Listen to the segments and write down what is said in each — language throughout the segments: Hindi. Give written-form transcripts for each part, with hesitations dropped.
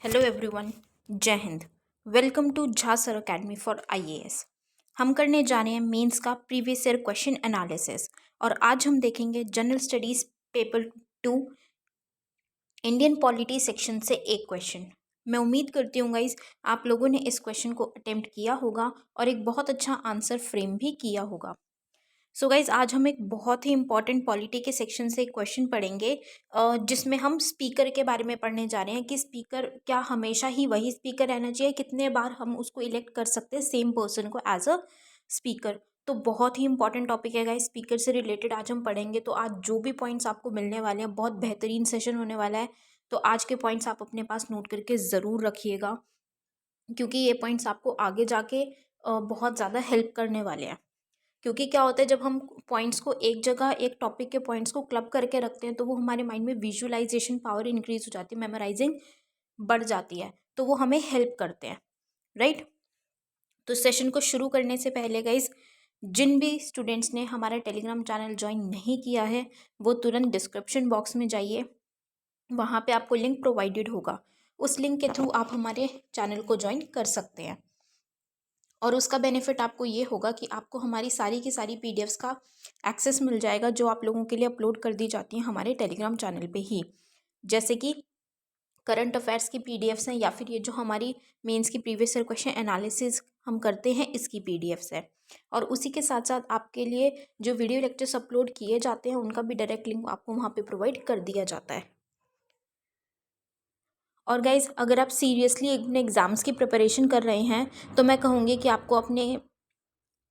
Hello everyone. जय हिंद। Welcome to Jha sir academy for IAS. हम करने जा रहे हैं मेंस का प्रीवियस ईयर क्वेश्चन एनालिसिस और आज हम देखेंगे general studies paper 2 Indian polity section से एक क्वेश्चन। मैं उम्मीद करती हूँ गाइज आप लोगों ने इस क्वेश्चन को अटेम्प्ट किया होगा और एक बहुत अच्छा आंसर फ्रेम भी किया होगा। सो गाइज आज हम एक बहुत ही इंपॉर्टेंट पॉलिटी के सेक्शन से एक क्वेश्चन पढ़ेंगे जिसमें हम स्पीकर के बारे में पढ़ने जा रहे हैं कि स्पीकर क्या हमेशा ही वही स्पीकर रहना चाहिए, कितने बार हम उसको इलेक्ट कर सकते हैं सेम पर्सन को एज अ स्पीकर। तो बहुत ही इंपॉर्टेंट टॉपिक है गाइज, स्पीकर से रिलेटेड आज हम पढ़ेंगे। तो आज जो भी पॉइंट्स आपको मिलने वाले हैं बहुत बेहतरीन सेशन होने वाला है। तो आज के पॉइंट्स आप अपने पास नोट करके ज़रूर रखिएगा क्योंकि ये पॉइंट्स आपको आगे जाके बहुत ज़्यादा हेल्प करने वाले हैं। क्योंकि क्या होता है जब हम पॉइंट्स को एक जगह एक टॉपिक के पॉइंट्स को क्लब करके रखते हैं तो वो हमारे माइंड में विजुअलाइजेशन पावर इंक्रीज हो जाती है, मेमोराइजिंग बढ़ जाती है, तो वो हमें हेल्प करते हैं, राइट। तो सेशन को शुरू करने से पहले गाइज जिन भी स्टूडेंट्स ने हमारा टेलीग्राम चैनल ज्वाइन नहीं किया है वो तुरंत डिस्क्रिप्शन बॉक्स में जाइए, वहाँ पे आपको लिंक प्रोवाइडेड होगा, उस लिंक के थ्रू आप हमारे चैनल को ज्वाइन कर सकते हैं। और उसका बेनिफिट आपको ये होगा कि आपको हमारी सारी की सारी पीडीएफ्स का एक्सेस मिल जाएगा जो आप लोगों के लिए अपलोड कर दी जाती हैं हमारे टेलीग्राम चैनल पे ही, जैसे कि करंट अफेयर्स की पीडीएफ्स हैं या फिर ये जो हमारी मेंस की प्रीवियस ईयर क्वेश्चन एनालिसिस हम करते हैं इसकी पीडीएफ्स है। और उसी के साथ साथ आपके लिए जो वीडियो लेक्चर्स अपलोड किए जाते हैं उनका भी डायरेक्ट लिंक आपको वहाँ पर प्रोवाइड कर दिया जाता है। और गाइज अगर आप सीरियसली अपने एग्ज़ाम्स की प्रिपरेशन कर रहे हैं तो मैं कहूँगी कि आपको अपने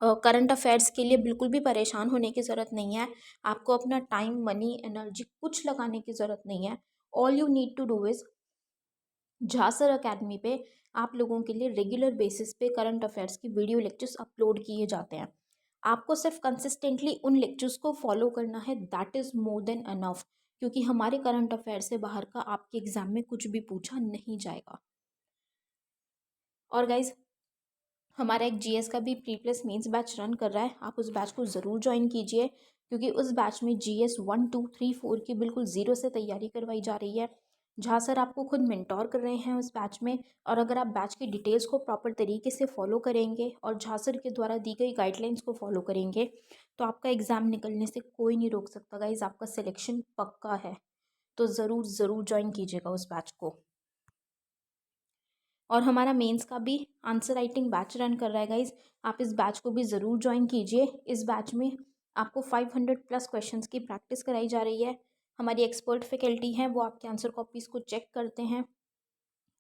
करंट अफेयर्स के लिए बिल्कुल भी परेशान होने की ज़रूरत नहीं है। आपको अपना टाइम, मनी, एनर्जी कुछ लगाने की ज़रूरत नहीं है। All you need to do is Jha sir academy पे आप लोगों के लिए रेगुलर बेसिस पे करंट अफेयर्स की वीडियो लेक्चर्स अपलोड किए जाते हैं। आपको सिर्फ कंसिस्टेंटली उन लेक्चर्स को फॉलो करना है, that is more than enough. क्योंकि हमारे करंट अफेयर से बाहर का आपके एग्जाम में कुछ भी पूछा नहीं जाएगा। और गाइज हमारा एक जीएस का भी pre plus mains batch run कर रहा है, आप उस बैच को ज़रूर ज्वाइन कीजिए क्योंकि उस बैच में जीएस 1 2 3 4 की बिल्कुल ज़ीरो से तैयारी करवाई जा रही है। जहाँ सर आपको खुद मेंटोर कर रहे हैं उस बैच में, और अगर आप बैच की डिटेल्स को प्रॉपर तरीके से फॉलो करेंगे और झा सर के द्वारा दी गई गाइडलाइंस को फॉलो करेंगे तो आपका एग्ज़ाम निकलने से कोई नहीं रोक सकता गाइज, आपका सिलेक्शन पक्का है। तो ज़रूर ज़रूर ज्वाइन कीजिएगा उस बैच को। और हमारा मेंस का भी आंसर राइटिंग बैच रन कर रहा है गाइज, आप इस बैच को भी ज़रूर ज्वाइन कीजिए। इस बैच में आपको 500 प्लस क्वेश्चंस की प्रैक्टिस कराई जा रही है। हमारी एक्सपर्ट फैकल्टी हैं, वो आपके आंसर कॉपीज़ को चेक करते हैं,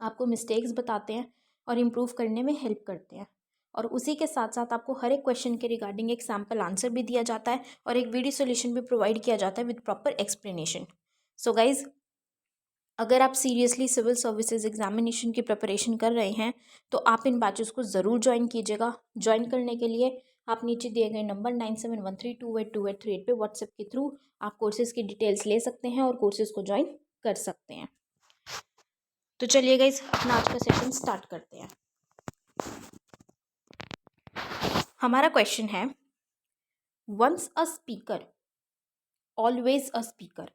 आपको मिस्टेक्स बताते हैं और इम्प्रूव करने में हेल्प करते हैं। और उसी के साथ साथ आपको हर एक क्वेश्चन के रिगार्डिंग एक सैम्पल आंसर भी दिया जाता है और एक वीडियो सोल्यूशन भी प्रोवाइड किया जाता है with proper explanation. So guys अगर आप सीरियसली सिविल सर्विसेज एग्जामिनेशन की प्रिपरेशन कर रहे हैं तो आप इन बैचेस को ज़रूर ज्वाइन कीजिएगा। ज्वाइन करने के लिए आप नीचे दिए गए नंबर 9713282838 पे व्हाट्सएप के थ्रू आप कोर्सेज़ की डिटेल्स ले सकते हैं और कोर्सेज़ को ज्वाइन कर सकते हैं। तो चलिए गाइस अपना आज का सेशन स्टार्ट करते हैं। हमारा क्वेश्चन है, once a speaker always a speaker,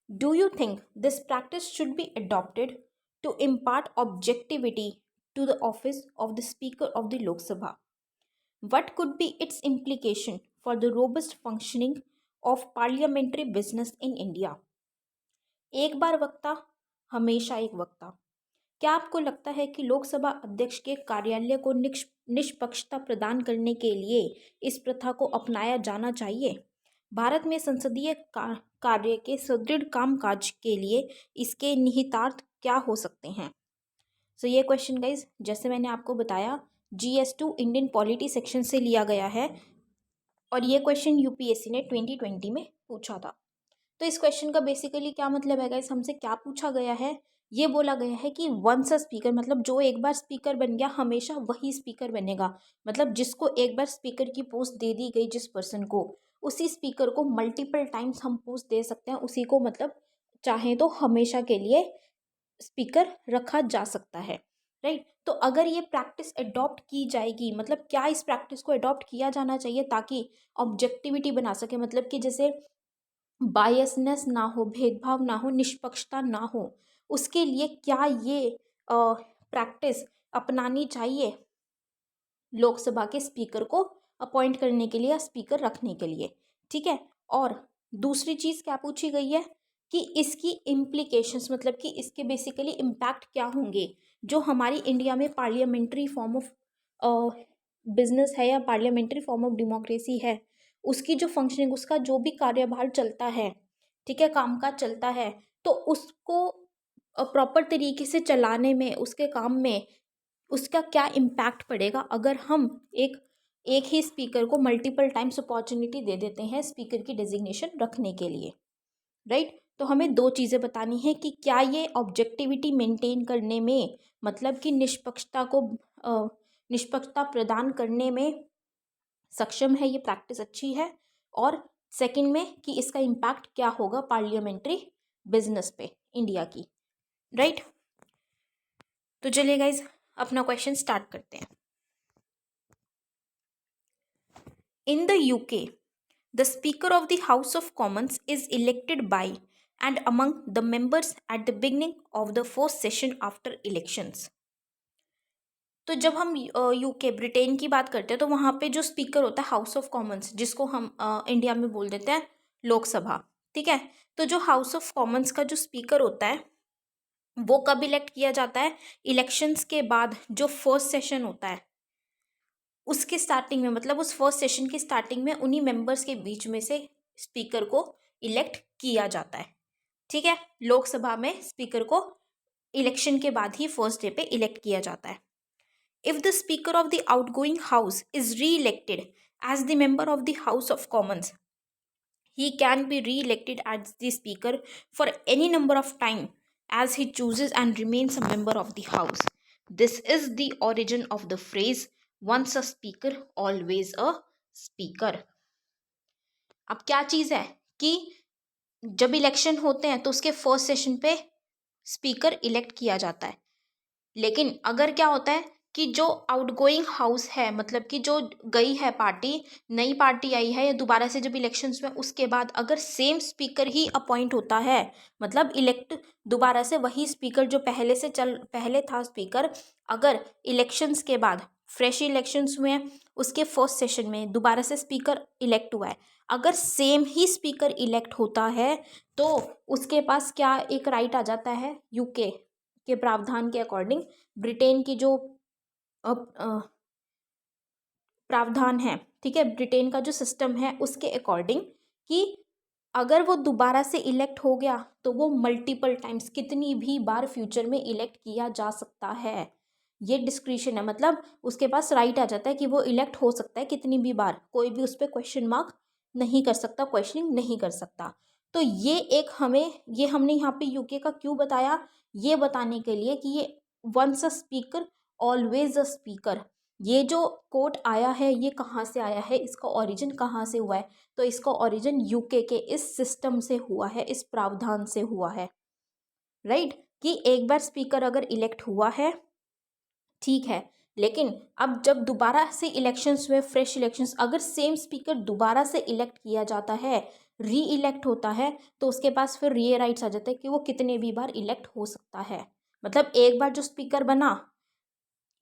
do you think this practice should be adopted to impart objectivity to the office of the Speaker of the Lok Sabha? What could be its implication for the robust functioning of parliamentary business in India? एक बार वक्ता हमेशा एक वक्ता। क्या आपको लगता है कि लोकसभा अध्यक्ष के कार्यालय को निष्पक्षता प्रदान करने के लिए इस प्रथा को अपनाया जाना चाहिए? भारत में संसदीय कार्य के सुदृढ़ कामकाज के लिए इसके निहितार्थ क्या हो सकते हैं? सो ये क्वेश्चन गाइज जैसे मैंने आपको बताया GS2 इंडियन पॉलिटी सेक्शन से लिया गया है और ये क्वेश्चन यूपीएससी ने 2020 में पूछा था। तो इस क्वेश्चन का बेसिकली क्या मतलब है गाइस, हमसे क्या पूछा गया है, ये बोला गया है कि वंस अ स्पीकर मतलब जो एक बार स्पीकर बन गया हमेशा वही स्पीकर बनेगा। मतलब जिसको एक बार स्पीकर की पोस्ट दे दी गई जिस पर्सन को, उसी स्पीकर को मल्टीपल टाइम्स हम पोस्ट दे सकते हैं, उसी को मतलब चाहें तो हमेशा के लिए स्पीकर रखा जा सकता है, राइट। तो अगर ये प्रैक्टिस अडॉप्ट की जाएगी, मतलब क्या इस प्रैक्टिस को अडॉप्ट किया जाना चाहिए ताकि ऑब्जेक्टिविटी बना सके, मतलब कि जैसे बायसनेस ना हो, भेदभाव ना हो, निष्पक्षता ना हो, उसके लिए क्या ये प्रैक्टिस अपनानी चाहिए लोकसभा के स्पीकर को अपॉइंट करने के लिए या स्पीकर रखने के लिए, ठीक है। और दूसरी चीज़ क्या पूछी गई है कि इसकी इम्प्लीकेशंस, मतलब कि इसके बेसिकली इम्पैक्ट क्या होंगे जो हमारी इंडिया में पार्लियामेंट्री फॉर्म ऑफ बिजनेस है या पार्लियामेंट्री फॉर्म ऑफ डेमोक्रेसी है, उसकी जो फंक्शनिंग, उसका जो भी कार्यभार चलता है, ठीक है, कामकाज चलता है, तो उसको प्रॉपर तरीके से चलाने में, उसके काम में उसका क्या इम्पैक्ट पड़ेगा अगर हम एक एक ही स्पीकर को मल्टीपल टाइम्स अपॉर्चुनिटी दे देते हैं स्पीकर की डेजिग्नेशन रखने के लिए, राइट। तो हमें दो चीज़ें बतानी है कि क्या ये ऑब्जेक्टिविटी मेंटेन करने में, मतलब कि निष्पक्षता प्रदान करने में सक्षम है, ये प्रैक्टिस अच्छी है, और सेकंड में कि इसका इम्पैक्ट क्या होगा पार्लियामेंट्री बिजनेस पे इंडिया की, राइट। तो चलिए गाइज अपना क्वेश्चन स्टार्ट करते हैं। In the UK, the Speaker of the House of Commons is elected by and among the members at the beginning of the first session after elections. तो जब हम यूके ब्रिटेन की बात करते हैं तो वहाँ पे जो स्पीकर होता है हाउस ऑफ कॉमन्स, जिसको हम इंडिया में बोल देते हैं लोकसभा, ठीक है। तो जो हाउस ऑफ कॉमन्स का जो स्पीकर होता है वो कब इलेक्ट किया जाता है? इलेक्शंस के बाद जो फर्स्ट सेशन होता है उसके स्टार्टिंग में, मतलब उस फर्स्ट सेशन की स्टार्टिंग में उन्हीं मेंबर्स के बीच में से स्पीकर को इलेक्ट किया जाता है, ठीक है। लोकसभा में स्पीकर को इलेक्शन के बाद ही फर्स्ट डे पे इलेक्ट किया जाता है। If the speaker of the outgoing house is reelected as the member of the House of Commons, he can be re-elected as the speaker for any number of time as he chooses and remains a member of the house. This is the origin of the phrase once a speaker always a speaker. अब क्या चीज़ है कि जब इलेक्शन होते हैं तो उसके फर्स्ट सेशन पे स्पीकर इलेक्ट किया जाता है, लेकिन अगर क्या होता है कि जो आउटगोइंग हाउस है, मतलब कि जो गई है पार्टी, नई पार्टी आई है या दोबारा से जब इलेक्शंस में, उसके बाद अगर सेम स्पीकर ही अपॉइंट होता है, मतलब इलेक्ट दोबारा से वही स्पीकर जो पहले था स्पीकर, अगर इलेक्शंस के बाद फ्रेश इलेक्शंस हुए हैं, उसके फर्स्ट सेशन में दोबारा से स्पीकर इलेक्ट हुआ है, अगर सेम ही स्पीकर इलेक्ट होता है तो उसके पास क्या एक राइट आ जाता है, यूके के प्रावधान के अकॉर्डिंग, ब्रिटेन की जो प्रावधान है, ठीक है, ब्रिटेन का जो सिस्टम है उसके अकॉर्डिंग, कि अगर वो दोबारा से इलेक्ट हो गया तो वो मल्टीपल टाइम्स, कितनी भी बार फ्यूचर में इलेक्ट किया जा सकता है। ये डिस्क्रिशन है, मतलब उसके पास राइट आ जाता है कि वो इलेक्ट हो सकता है कितनी भी बार, कोई भी उस पर क्वेश्चन मार्क नहीं कर सकता, क्वेश्चनिंग नहीं कर सकता। तो ये हमने यहाँ पे यूके का क्यों बताया, ये बताने के लिए कि ये once a speaker always a speaker, ये जो कोट आया है ये कहाँ से आया है, इसका ओरिजिन कहाँ से हुआ है? तो इसका ओरिजिन यूके के इस सिस्टम से हुआ है, इस प्रावधान से हुआ है, राइट। कि एक बार स्पीकर अगर इलेक्ट हुआ है, ठीक है, लेकिन अब जब दोबारा से इलेक्शंस हुए, फ्रेश इलेक्शंस, अगर सेम स्पीकर दोबारा से इलेक्ट किया जाता है, री इलेक्ट होता है, तो उसके पास फिर ये राइट्स आ जाते हैं कि वो कितने भी बार इलेक्ट हो सकता है। मतलब एक बार जो स्पीकर बना,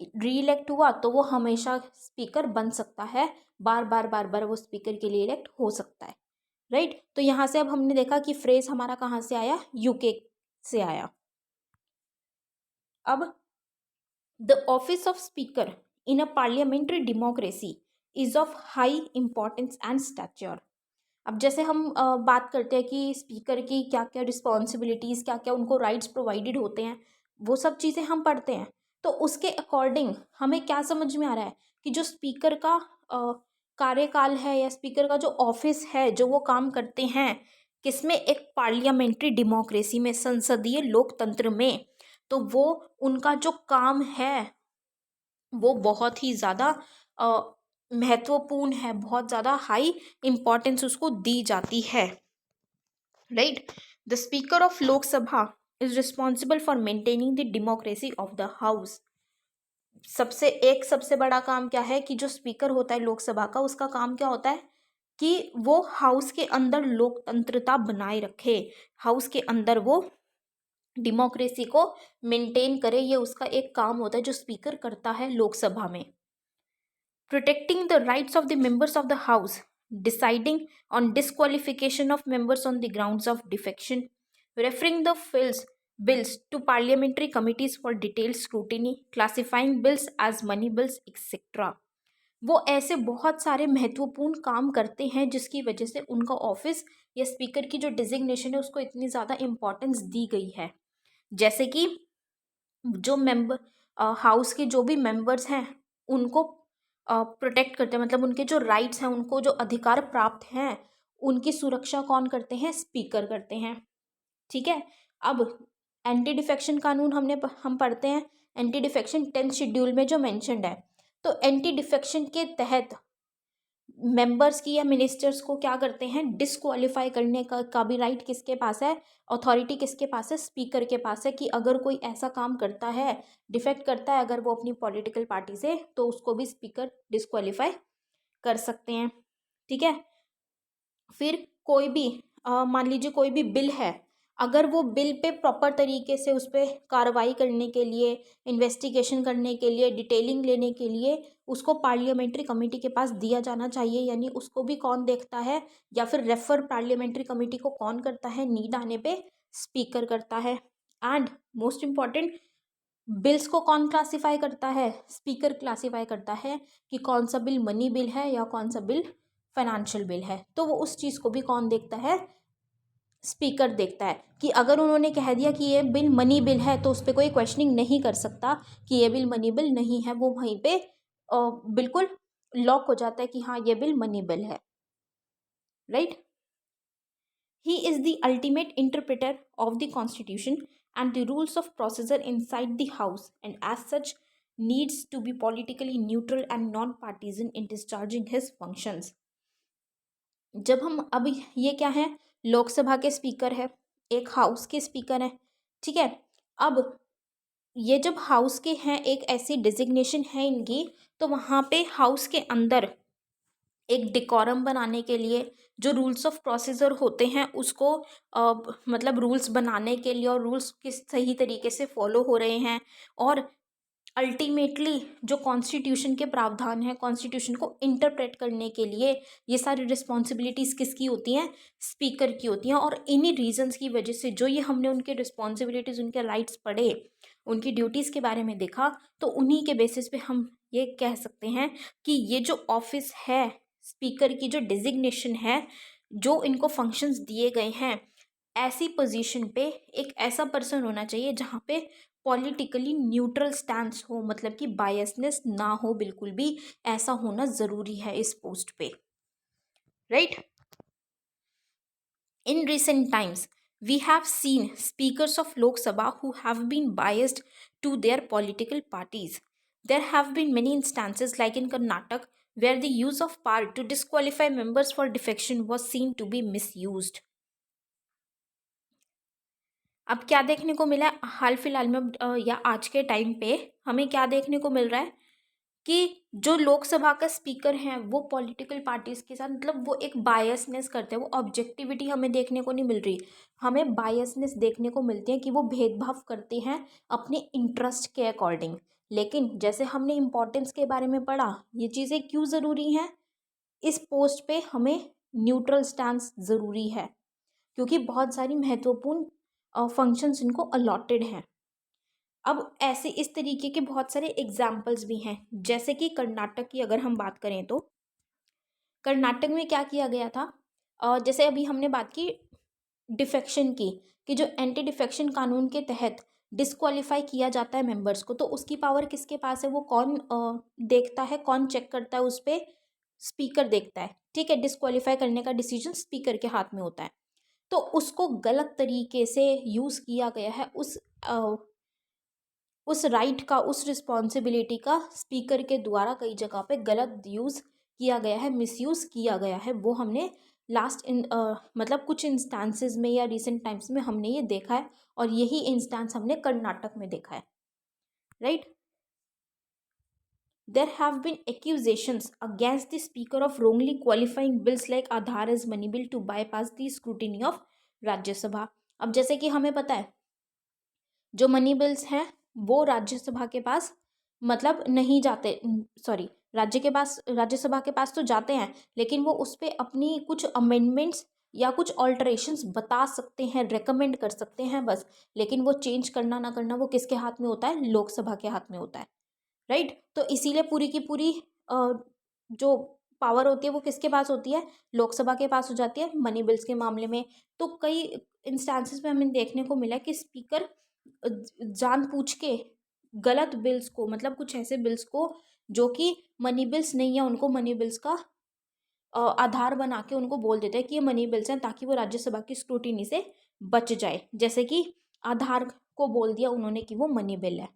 री इलेक्ट हुआ, तो वो हमेशा स्पीकर बन सकता है, बार बार बार बार वो स्पीकर के लिए इलेक्ट हो सकता है, राइट। तो यहाँ से अब हमने देखा कि फ्रेज हमारा कहाँ से आया, यूके से आया। अब the office of speaker in a parliamentary democracy is of high importance and stature. अब जैसे हम बात करते हैं कि स्पीकर की क्या क्या रिस्पॉन्सिबिलिटीज़, क्या क्या उनको राइट्स प्रोवाइडेड होते हैं, वो सब चीज़ें हम पढ़ते हैं, तो उसके अकॉर्डिंग हमें क्या समझ में आ रहा है कि जो स्पीकर का कार्यकाल है या स्पीकर का जो ऑफिस है, जो वो काम करते हैं किसमें, एक पार्लियामेंट्री डेमोक्रेसी में, संसदीय लोकतंत्र में, तो वो उनका जो काम है वो बहुत ही ज़्यादा महत्वपूर्ण है, बहुत ज़्यादा हाई इम्पॉर्टेंस उसको दी जाती है, right. The speaker of Lok Sabha is responsible for maintaining the democracy of the house. सबसे बड़ा काम क्या है कि जो स्पीकर होता है लोकसभा का, उसका काम क्या होता है कि वो हाउस के अंदर लोकतंत्रता बनाए रखे, हाउस के अंदर वो डेमोक्रेसी को मेंटेन करे, ये उसका एक काम होता है जो स्पीकर करता है लोकसभा में। Protecting the rights of the members of the house, deciding on disqualification of members on the grounds of defection, referring the bills to parliamentary committees for detailed scrutiny, classifying bills as money bills etcetera. वो ऐसे बहुत सारे महत्वपूर्ण काम करते हैं जिसकी वजह से उनका ऑफिस या स्पीकर की जो डिजिग्नेशन है उसको इतनी ज़्यादा इम्पोर्टेंस दी गई है। जैसे कि जो मेंबर हाउस के जो भी मेंबर्स हैं उनको प्रोटेक्ट करते हैं, मतलब उनके जो राइट्स हैं, उनको जो अधिकार प्राप्त हैं, उनकी सुरक्षा कौन करते हैं? स्पीकर करते हैं। ठीक है। अब एंटी डिफेक्शन कानून हम पढ़ते हैं। एंटी डिफेक्शन 10th शेड्यूल में जो मेंशन्ड है, तो एंटी डिफेक्शन के तहत मेंबर्स की या मिनिस्टर्स को क्या करते हैं? डिसक्वालीफाई करने का भी राइट किसके पास है? अथॉरिटी किसके पास है? स्पीकर के पास है, कि अगर कोई ऐसा काम करता है, डिफेक्ट करता है अगर वो अपनी पॉलिटिकल पार्टी से, तो उसको भी स्पीकर डिसक्वालीफाई कर सकते हैं। ठीक है। फिर कोई भी मान लीजिए कोई भी बिल है, अगर वो बिल पे प्रॉपर तरीके से उस पर कार्रवाई करने के लिए, इन्वेस्टिगेशन करने के लिए, डिटेलिंग लेने के लिए उसको पार्लियामेंट्री कमेटी के पास दिया जाना चाहिए, यानी उसको भी कौन देखता है, या फिर रेफर पार्लियामेंट्री कमेटी को कौन करता है? नीड आने पे स्पीकर करता है। एंड मोस्ट इम्पॉर्टेंट, बिल्स को कौन क्लासिफाई करता है? स्पीकर क्लासिफाई करता है कि कौन सा बिल मनी बिल है या कौन सा बिल फाइनेंशियल बिल है। तो वो उस चीज़ को भी कौन देखता है? स्पीकर देखता है। कि अगर उन्होंने कह दिया कि ये बिल मनी बिल है तो उस पर कोई क्वेश्चनिंग नहीं कर सकता कि ये बिल मनी बिल नहीं है, वो वहीं पे बिल्कुल लॉक हो जाता है कि हाँ ये बिल मनी बिल है। Right. He is the ultimate interpreter of the Constitution and the rules of procedure inside the House, and as such, needs to be politically neutral and non-partisan in discharging his functions. जब हम अब ये क्या है? लोकसभा के स्पीकर है, एक हाउस के स्पीकर है। ठीक है। अब ये जब हाउस के हैं, एक ऐसी डिजिग्नेशन है इनकी, तो वहाँ पे हाउस के अंदर एक डिकोरम बनाने के लिए जो रूल्स ऑफ प्रोसीजर होते हैं उसको मतलब रूल्स बनाने के लिए, और रूल्स किस सही तरीके से फॉलो हो रहे हैं, और अल्टीमेटली जो कॉन्स्टिट्यूशन के प्रावधान हैं, कॉन्स्टिट्यूशन को इंटरप्रेट करने के लिए ये सारी रिस्पॉन्सिबिलिटीज़ किसकी होती हैं? स्पीकर की होती हैं। और इन्हीं रीजंस की वजह से जो ये हमने उनके रिस्पॉन्सिबिलिटीज़, उनके राइट्स पढ़े, उनकी ड्यूटीज़ के बारे में देखा, तो उन्हीं के बेसिस पे हम ये कह सकते हैं कि ये जो ऑफिस है, स्पीकर की जो डिजिग्नेशन है, जो इनको फंक्शंस दिए गए हैं, ऐसी पोजीशन पे एक ऐसा पर्सन होना चाहिए जहाँ पे पॉलिटिकली न्यूट्रल स्टैंस हो, मतलब कि बायसनेस ना हो बिल्कुल भी, ऐसा होना ज़रूरी है इस पोस्ट पे। Right. In recent times, we have seen speakers of Lok Sabha who have been biased to their political parties. There have been many instances, like in Karnataka, where the use of power to disqualify members for defection was seen to be misused. अब क्या देखने को मिला है हाल फिलहाल में, या आज के टाइम पे हमें क्या देखने को मिल रहा है कि जो लोकसभा का स्पीकर हैं वो पॉलिटिकल पार्टीज के साथ, मतलब वो एक बायसनेस करते हैं, वो ऑब्जेक्टिविटी हमें देखने को नहीं मिल रही, हमें बायसनेस देखने को मिलती है कि वो भेदभाव करते हैं अपने इंटरेस्ट के अकॉर्डिंग। लेकिन जैसे हमने इम्पोर्टेंस के बारे में पढ़ा, ये चीज़ें क्यों ज़रूरी हैं? इस पोस्ट पे हमें न्यूट्रल स्टैंस ज़रूरी है, क्योंकि बहुत सारी महत्वपूर्ण फंक्शंस इनको अलॉटेड हैं। अब ऐसे इस तरीके के बहुत सारे एग्जाम्पल्स भी हैं, जैसे कि कर्नाटक की अगर हम बात करें तो कर्नाटक में क्या किया गया था? जैसे अभी हमने बात की डिफेक्शन की, कि जो एंटी डिफेक्शन कानून के तहत डिस्क्वालीफाई किया जाता है मेंबर्स को, तो उसकी पावर किसके पास है? वो कौन देखता है, कौन चेक करता है उस पर? स्पीकर देखता है। ठीक है। डिस्क्वालीफाई करने का डिसीजन स्पीकर के हाथ में होता है। तो उसको गलत तरीके से यूज़ किया गया है, उस राइट का, उस रिस्पॉन्सिबिलिटी का स्पीकर के द्वारा कई जगह पे गलत यूज़ किया गया है, मिसयूज़ किया गया है। वो हमने मतलब कुछ इंस्टांसेस में या रिसेंट टाइम्स में हमने ये देखा है, और यही इंस्टांस हमने कर्नाटक में देखा है। Right. There have been accusations against the speaker of wrongly qualifying bills like Aadhaar as money bill to bypass the scrutiny of Rajya Sabha. अब जैसे कि हमें पता है जो मनी बिल्स हैं वो राज्यसभा के पास मतलब नहीं जाते, सॉरी, राज्यसभा के पास तो जाते हैं, लेकिन वो उस पर अपनी कुछ अमेंडमेंट्स या कुछ ऑल्टरेशंस बता सकते हैं, रेकमेंड कर सकते हैं बस। लेकिन वो चेंज करना ना करना वो किसके हाथ में होता है? लोकसभा के हाथ में होता है, राइट। तो इसीलिए पूरी की पूरी जो पावर होती है वो किसके पास होती है? लोकसभा के पास हो जाती है मनी बिल्स के मामले में। तो कई इंस्टेंसेस में हमें देखने को मिला कि स्पीकर जानबूझ के गलत बिल्स को, मतलब कुछ ऐसे बिल्स को जो कि मनी बिल्स नहीं है, उनको मनी बिल्स का आधार बना के उनको बोल देते हैं कि ये मनी बिल्स हैं, ताकि वो राज्यसभा की स्क्रूटिनी से बच जाए। जैसे कि आधार को बोल दिया उन्होंने कि वो मनी बिल है।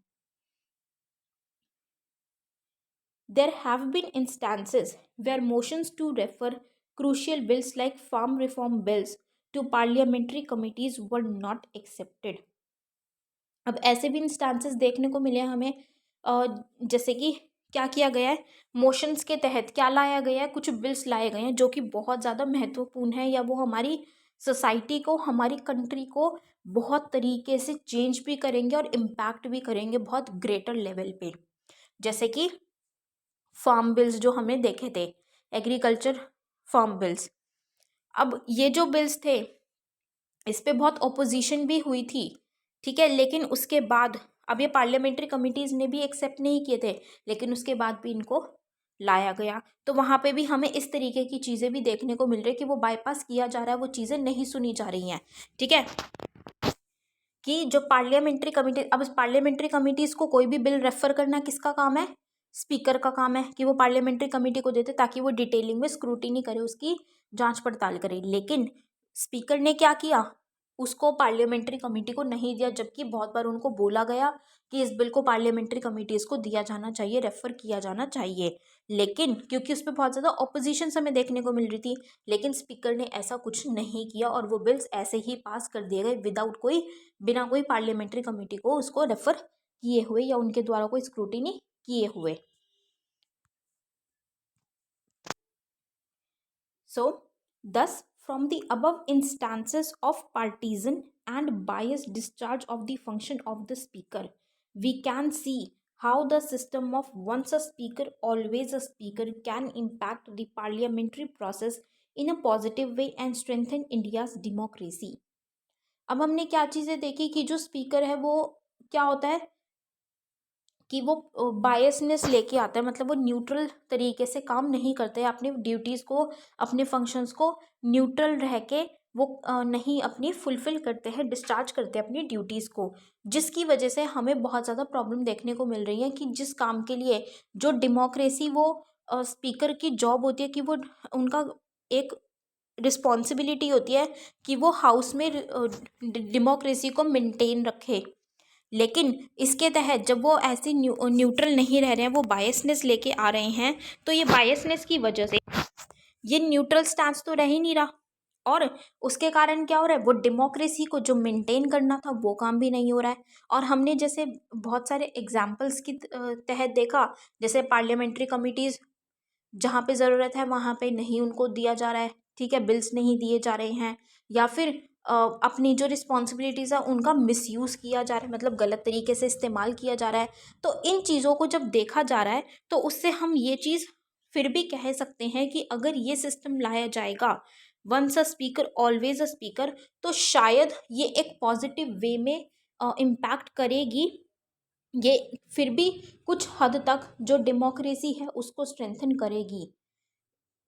There have been instances where motions to refer crucial bills like farm reform bills to parliamentary committees were not accepted. अब ऐसे भी इंस्टांसेस देखने को मिले हमें, जैसे कि क्या किया गया है, मोशंस के तहत क्या लाया गया है, कुछ बिल्स लाए गए हैं जो कि बहुत ज़्यादा महत्वपूर्ण है, या वो हमारी सोसाइटी को, हमारी कंट्री को बहुत तरीके से चेंज भी करेंगे और इम्पैक्ट भी करेंगे बहुत ग्रेटर लेवल पे। जैसे कि फार्म बिल्स जो हमने देखे थे, एग्रीकल्चर फार्म बिल्स। अब ये जो बिल्स थे इस पे बहुत ओपोजिशन भी हुई थी, ठीक है, लेकिन उसके बाद अब ये पार्लियामेंट्री कमिटीज़ ने भी एक्सेप्ट नहीं किए थे, लेकिन उसके बाद भी इनको लाया गया। तो वहाँ पे भी हमें इस तरीके की चीज़ें भी देखने को मिल रही है कि वो बाईपास किया जा रहा है, वो चीज़ें नहीं सुनी जा रही हैं, ठीक है। कि जो पार्लियामेंट्री कमिटी, अब इस पार्लियामेंट्री कमिटीज़ को कोई भी बिल रेफर करना किसका काम है? स्पीकर का काम है, कि वो पार्लियामेंट्री कमेटी को देते ताकि वो डिटेलिंग में स्क्रूटिनी करे, उसकी जांच पड़ताल करे। लेकिन स्पीकर ने क्या किया? उसको पार्लियामेंट्री कमेटी को नहीं दिया, जबकि बहुत बार उनको बोला गया कि इस बिल को पार्लियामेंट्री कमेटीज़ को दिया जाना चाहिए, रेफर किया जाना चाहिए। लेकिन क्योंकि उस पर बहुत ज़्यादा ऑपोजिशन हमें देखने को मिल रही थी, लेकिन स्पीकर ने ऐसा कुछ नहीं किया और वो बिल्स ऐसे ही पास कर दिए गए विदाउट कोई, बिना कोई पार्लियामेंट्री कमेटी को उसको रेफर किए हुए या उनके द्वारा कोई स्क्रूटिनी किए हुए। So, thus, from the above instances of partisan and biased discharge of the function of the speaker, we can see how the system of once a speaker, always a speaker can impact the parliamentary process in a positive way and strengthen India's democracy. अब हमने क्या चीज़ें देखी कि जो स्पीकर है वो क्या होता है कि वो बायसनेस लेके आता है, मतलब वो न्यूट्रल तरीके से काम नहीं करते हैं, अपनी ड्यूटीज़ को, अपने फंक्शंस को न्यूट्रल रह के वो नहीं अपनी फुलफिल करते हैं, डिस्चार्ज करते हैं अपनी ड्यूटीज़ को, जिसकी वजह से हमें बहुत ज़्यादा प्रॉब्लम देखने को मिल रही है कि जिस काम के लिए जो डेमोक्रेसी, वो स्पीकर की जॉब होती है कि वो, उनका एक रिस्पॉन्सिबिलिटी होती है कि वो हाउस में डेमोक्रेसी को मेंटेन रखे। लेकिन इसके तहत जब वो ऐसे न्यूट्रल नहीं रह रहे हैं, वो बायसनेस लेके आ रहे हैं, तो ये बायसनेस की वजह से ये न्यूट्रल स्टैंस तो रह ही नहीं रहा, और उसके कारण क्या हो रहा है, वो डेमोक्रेसी को जो मेंटेन करना था वो काम भी नहीं हो रहा है। और हमने जैसे बहुत सारे एग्जाम्पल्स की तहत देखा, जैसे पार्लियामेंट्री कमिटीज़ जहाँ पे ज़रूरत है वहाँ पे नहीं उनको दिया जा रहा है, ठीक है, बिल्स नहीं दिए जा रहे हैं, या फिर अपनी जो रिस्पॉन्सिबिलिटीज़ है उनका मिसयूज़ किया जा रहा है, मतलब गलत तरीके से इस्तेमाल किया जा रहा है। तो इन चीज़ों को जब देखा जा रहा है तो उससे हम ये चीज़ फिर भी कह सकते हैं कि अगर ये सिस्टम लाया जाएगा, once a speaker always a speaker, तो शायद ये एक पॉजिटिव वे में इम्पैक्ट करेगी। ये फिर भी कुछ हद तक जो डेमोक्रेसी है उसको स्ट्रेंथन करेगी,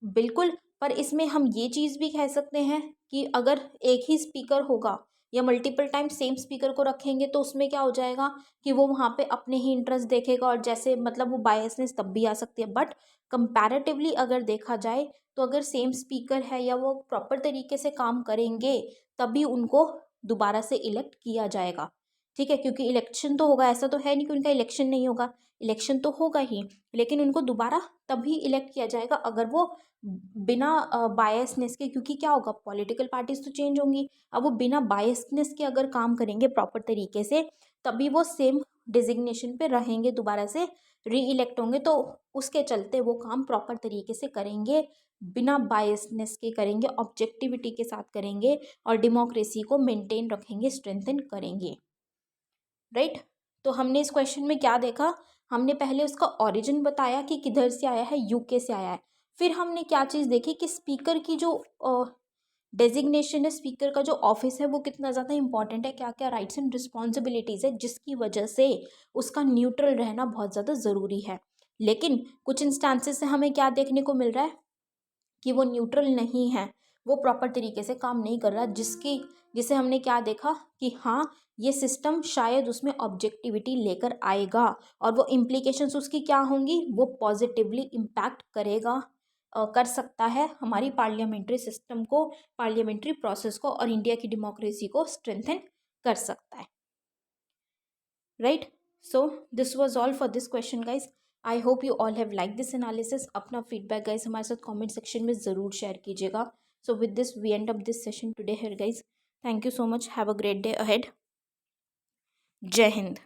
बिल्कुल। पर इसमें हम ये चीज़ भी कह सकते हैं कि अगर एक ही स्पीकर होगा या मल्टीपल टाइम सेम स्पीकर को रखेंगे तो उसमें क्या हो जाएगा कि वो वहाँ पे अपने ही इंटरेस्ट देखेगा, और जैसे मतलब वो बायसनेस तब भी आ सकती है। बट कंपैरेटिवली अगर देखा जाए तो अगर सेम स्पीकर है या वो प्रॉपर तरीके से काम करेंगे तभी उनको दोबारा से इलेक्ट किया जाएगा, ठीक है। क्योंकि इलेक्शन तो होगा, ऐसा तो है नहीं कि उनका इलेक्शन नहीं होगा, इलेक्शन तो होगा ही, लेकिन उनको दोबारा तभी इलेक्ट किया जाएगा अगर वो बिना बायसनेस के, क्योंकि क्या होगा, पॉलिटिकल पार्टीज तो चेंज होंगी, अब वो बिना बायसनेस के अगर काम करेंगे प्रॉपर तरीके से तभी वो सेम डिजिग्नेशन पे रहेंगे, दोबारा से री इलेक्ट होंगे। तो उसके चलते वो काम प्रॉपर तरीके से करेंगे, बिना बायसनेस के करेंगे, ऑब्जेक्टिविटी के साथ करेंगे और डेमोक्रेसी को मेंटेन रखेंगे, स्ट्रेंथन करेंगे। राइट। तो हमने इस क्वेश्चन में क्या देखा, हमने पहले उसका ओरिजिन बताया कि किधर से आया है, यूके से आया है। फिर हमने क्या चीज़ देखी कि स्पीकर की जो डेजिग्नेशन है, स्पीकर का जो ऑफिस है वो कितना ज़्यादा इंपॉर्टेंट है, क्या क्या राइट्स एंड रिस्पॉन्सिबिलिटीज़ है, जिसकी वजह से उसका न्यूट्रल रहना बहुत ज़्यादा ज़रूरी है। लेकिन कुछ इंस्टांसेस से हमें क्या देखने को मिल रहा है कि वो न्यूट्रल नहीं है, वो प्रॉपर तरीके से काम नहीं कर रहा, जिसे हमने क्या देखा कि हाँ, ये सिस्टम शायद उसमें ऑब्जेक्टिविटी लेकर आएगा और वो इम्प्लीकेशंस उसकी क्या होंगी, वो पॉजिटिवली इम्पैक्ट करेगा, कर सकता है हमारी पार्लियामेंट्री सिस्टम को, पार्लियामेंट्री प्रोसेस को और इंडिया की डेमोक्रेसी को स्ट्रेंथन कर सकता है। Right. So this was all for this question guys. I hope you all have like this analysis. अपना फीडबैक गाइज हमारे साथ कमेंट सेक्शन में ज़रूर शेयर कीजिएगा। So with this we end up this session today here guys. Thank you so much, have a great day ahead. Jai Hind.